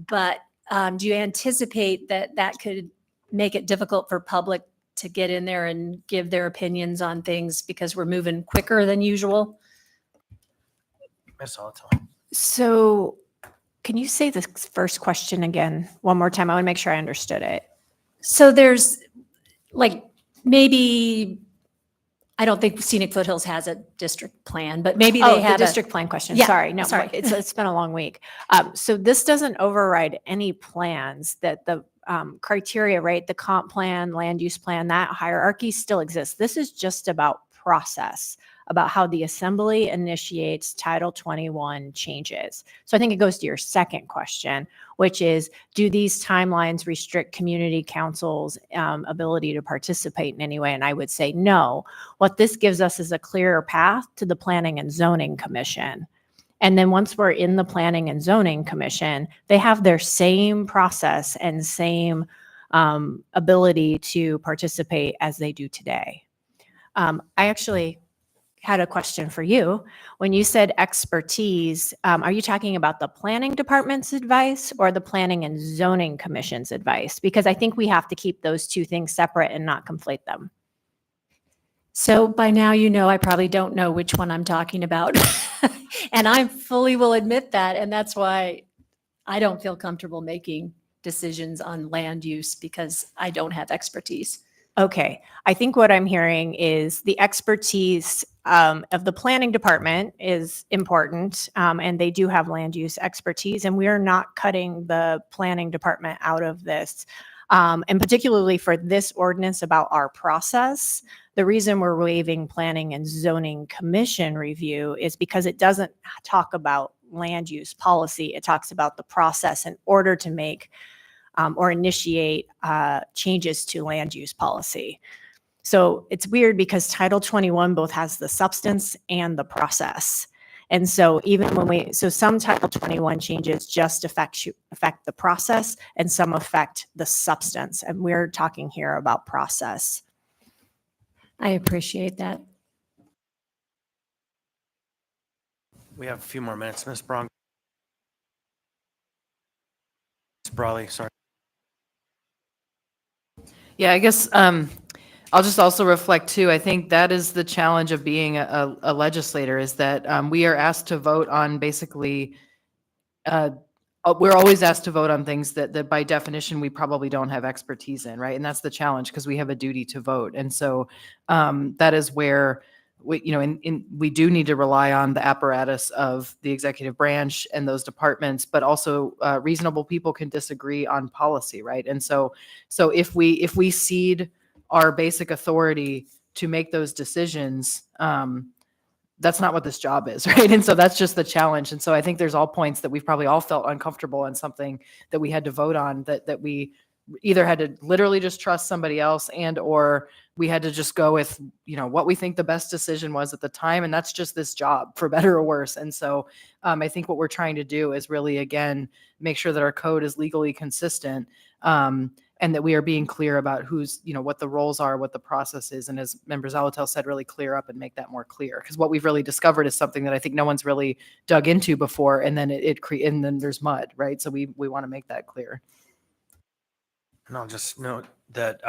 But do you anticipate that could make it difficult for public to get in there and give their opinions on things because we're moving quicker than usual? Ms. Alatal. So can you say the first question again one more time? I want to make sure I understood it. So there's like, maybe, I don't think Scenic Foothills has a district plan, but maybe Oh, they have the a district plan question. Yeah, Sorry. No, sorry. it's been a long week. So this doesn't override any plans that the criteria, right? The comp plan, land use plan, that hierarchy still exists. This is just about process, about how the assembly initiates Title 21 changes. So I think it goes to your second question, which is, do these timelines restrict community councils' ability to participate in any way? And I would say no. What this gives us is a clearer path to the Planning and Zoning Commission. And then once we're in the Planning and Zoning Commission, they have their same process and same ability to participate as they do today. I actually had a question for you. When you said expertise, are you talking about the planning department's advice or the Planning and Zoning Commission's advice? Because I think we have to keep those two things separate and not conflate them. So by now, I probably don't know which one I'm talking about. And I fully will admit that. And that's why I don't feel comfortable making decisions on land use, because I don't have expertise. Okay, I think what I'm hearing is the expertise of the planning department is important, and they do have land use expertise, and we are not cutting the planning department out of this. And particularly for this ordinance about our process, the reason we're waiving Planning and Zoning Commission review is because it doesn't talk about land use policy. It talks about the process in order to make or initiate changes to land use policy. So it's weird because Title 21 both has the substance and the process. And so even when some Title 21 changes just affect the process and some affect the substance. And we're talking here about process. I appreciate that. We have a few more minutes. Ms. Braun. Ms. Brawley, sorry. Yeah, I guess I'll just also reflect too. I think that is the challenge of being a legislator, is that we are asked to vote on basically, we're always asked to vote on things that by definition we probably don't have expertise in, right? And that's the challenge, because we have a duty to vote. And so that is where we do need to rely on the apparatus of the executive branch and those departments, but also reasonable people can disagree on policy, right? And so if we cede our basic authority to make those decisions, that's not what this job is, right? And so that's just the challenge. And so I think there's all points that we've probably all felt uncomfortable on something that we had to vote on, that we either had to literally just trust somebody else, and or we had to just go with what we think the best decision was at the time. And that's just this job, for better or worse. And so I think what we're trying to do is really, again, make sure that our code is legally consistent, and that we are being clear about who's, what the roles are, what the process is. And as Member Zalatel said, really clear up and make that more clear. Because what we've really discovered is something that I think no one's really dug into before. And then and then there's mud, right? So we want to make that clear. And I'll just note that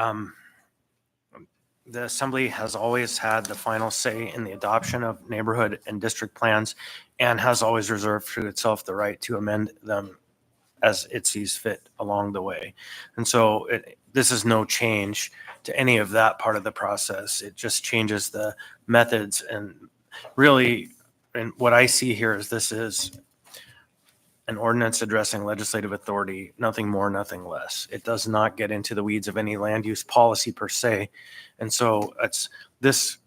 the Assembly has always had the final say in the adoption of neighborhood and district plans, and has always reserved to itself the right to amend them as it sees fit along the way. And so this is no change to any of that part of the process. It just changes the methods. And really, and what I see here is this is an ordinance addressing legislative authority, nothing more, nothing less. It does not get into the weeds of any land use policy per se. And so this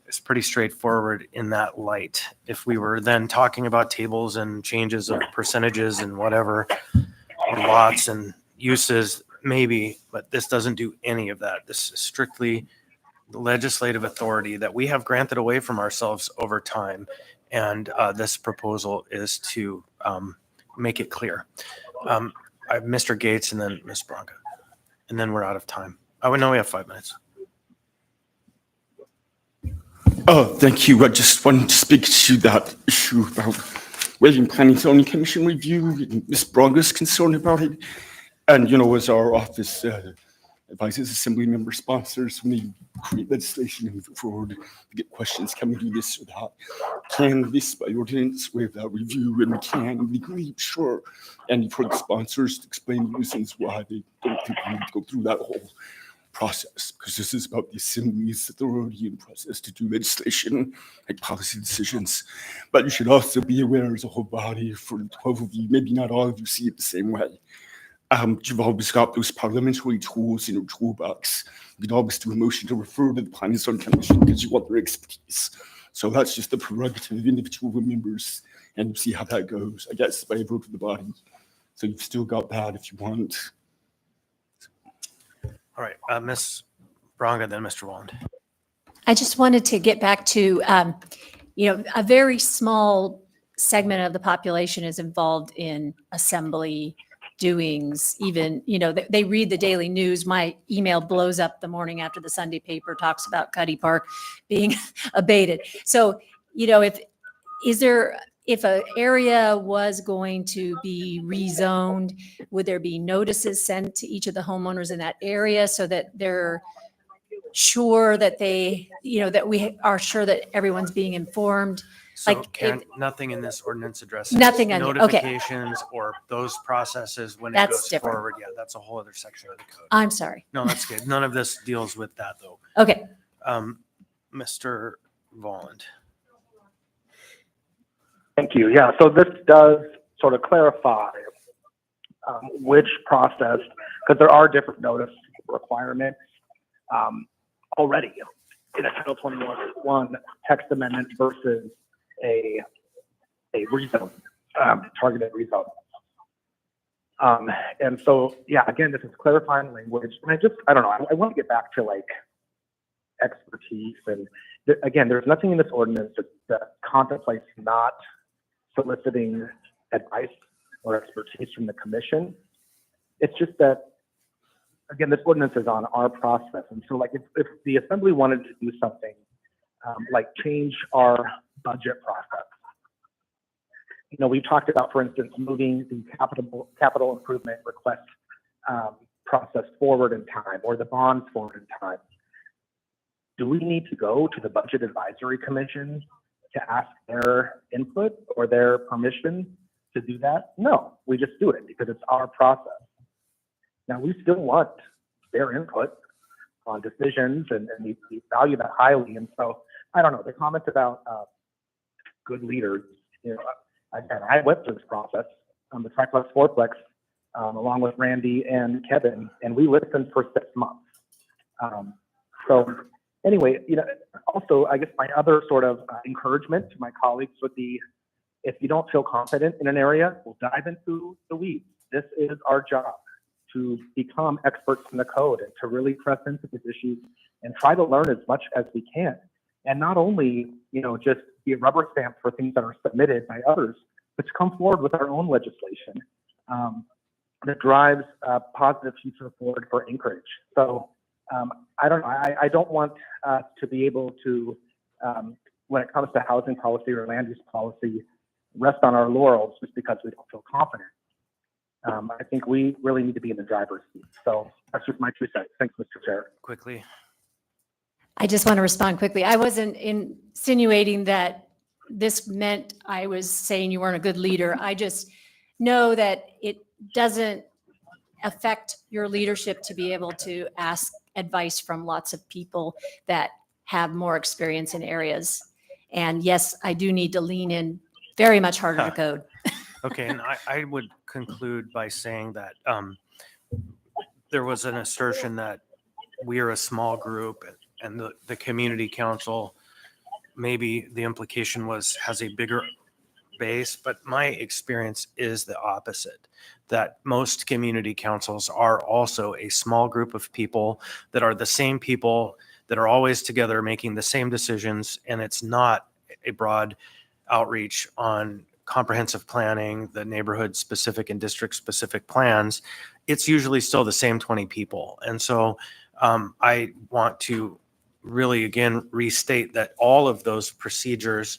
is pretty straightforward in that light. If we were then talking about tables and changes of percentages and whatever, or lots and uses, maybe, but this doesn't do any of that. This is strictly the legislative authority that we have granted away from ourselves over time. And this proposal is to make it clear. I have Mr. Gates and then Ms. Bronca, and then we're out of time. Oh, no, we have 5 minutes. Oh, thank you. I just wanted to speak to that issue about Waiting Planning Zoning Commission review. Ms. Bronca's concerned about it. And, as our office advises assembly member sponsors when they create legislation and move forward, to get questions, can we do this or that? Can this by ordinance waive that review? And we can legally, sure. And for the sponsors to explain the reasons why they don't think we need to go through that whole process, because this is about the Assembly's authority and process to do legislation, like policy decisions. But you should also be aware as a whole body, for the 12 of you, maybe not all of you see it the same way. You've always got those parliamentary tools in your toolbox. You can always do a motion to refer to the Planning and Zoning Commission because you want their expertise. So that's just the prerogative of individual members, and you see how that goes, I guess, by a vote of the body. So you've still got that if you want. All right, Ms. Bronca, then Mr. Walland. I just wanted to get back to, a very small segment of the population is involved in assembly doings. Even, they read the daily news. My email blows up the morning after the Sunday paper talks about Cuddy Park being abated. So, if an area was going to be rezoned, would there be notices sent to each of the homeowners in that area so that they're sure that that we are sure that everyone's being informed? So nothing in this ordinance addresses Nothing on it, okay. notifications or those processes when it That's goes different. forward. Yeah, that's a whole other section of the code. I'm sorry. No, that's good. None of this deals with that though. Okay. Mr. Volland. Thank you. Yeah, so this does sort of clarify which process, because there are different notice requirements already in a Title 21 text amendment versus a rezone, targeted rezone. And so, yeah, again, this is clarifying language. And I don't know, I want to get back to like expertise. And again, there's nothing in this ordinance that contemplates not soliciting advice or expertise from the commission. It's just that, again, this ordinance is on our process. And so like if the assembly wanted to do something like change our budget process, we talked about, for instance, moving the capital improvement request process forward in time, or the bonds forward in time. Do we need to go to the Budget Advisory Commission to ask their input or their permission to do that? No, we just do it because it's our process. Now, we still want their input on decisions, and we value that highly. And so, I don't know, the comment about good leaders, again, I went through this process on the triplex, fourplex, along with Randy and Kevin, and we listened for 6 months. So anyway, also, I guess my other sort of encouragement to my colleagues would be, if you don't feel confident in an area, we'll dive into the weeds. This is our job, to become experts in the code and to really press into these issues and try to learn as much as we can. And not only, just be a rubber stamp for things that are submitted by others, but to come forward with our own legislation that drives a positive future forward for Anchorage. So I don't know, I don't want to be able to, when it comes to housing policy or land use policy, rest on our laurels just because we don't feel confident. I think we really need to be in the driver's seat. So that's just my 2 cents. Thanks, Mr. Chair. Quickly. I just want to respond quickly. I wasn't insinuating that this meant I was saying you weren't a good leader. I just know that it doesn't affect your leadership to be able to ask advice from lots of people that have more experience in areas. And yes, I do need to lean in very much harder to code. Okay, and I would conclude by saying that there was an assertion that we are a small group and the community council, maybe the implication was has a bigger base, but my experience is the opposite, that most community councils are also a small group of people that are the same people that are always together making the same decisions, and it's not a broad outreach on comprehensive planning, the neighborhood specific and district specific plans. It's usually still the same 20 people. And so I want to really again restate that all of those procedures,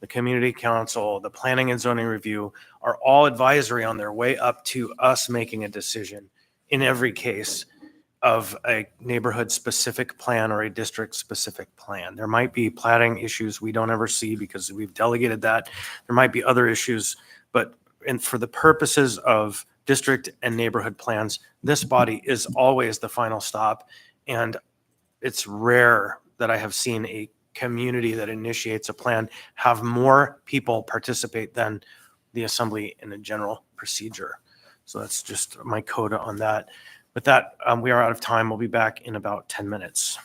the community council, the planning and zoning review, are all advisory on their way up to us making a decision in every case of a neighborhood specific plan or a district specific plan. There might be plating issues we don't ever see because we've delegated that. There might be other issues, but and for the purposes of district and neighborhood plans, this body is always the final stop. And it's rare that I have seen a community that initiates a plan have more people participate than the assembly in a general procedure. So that's just my coda on that. With that, we are out of time. We'll be back in about 10 minutes.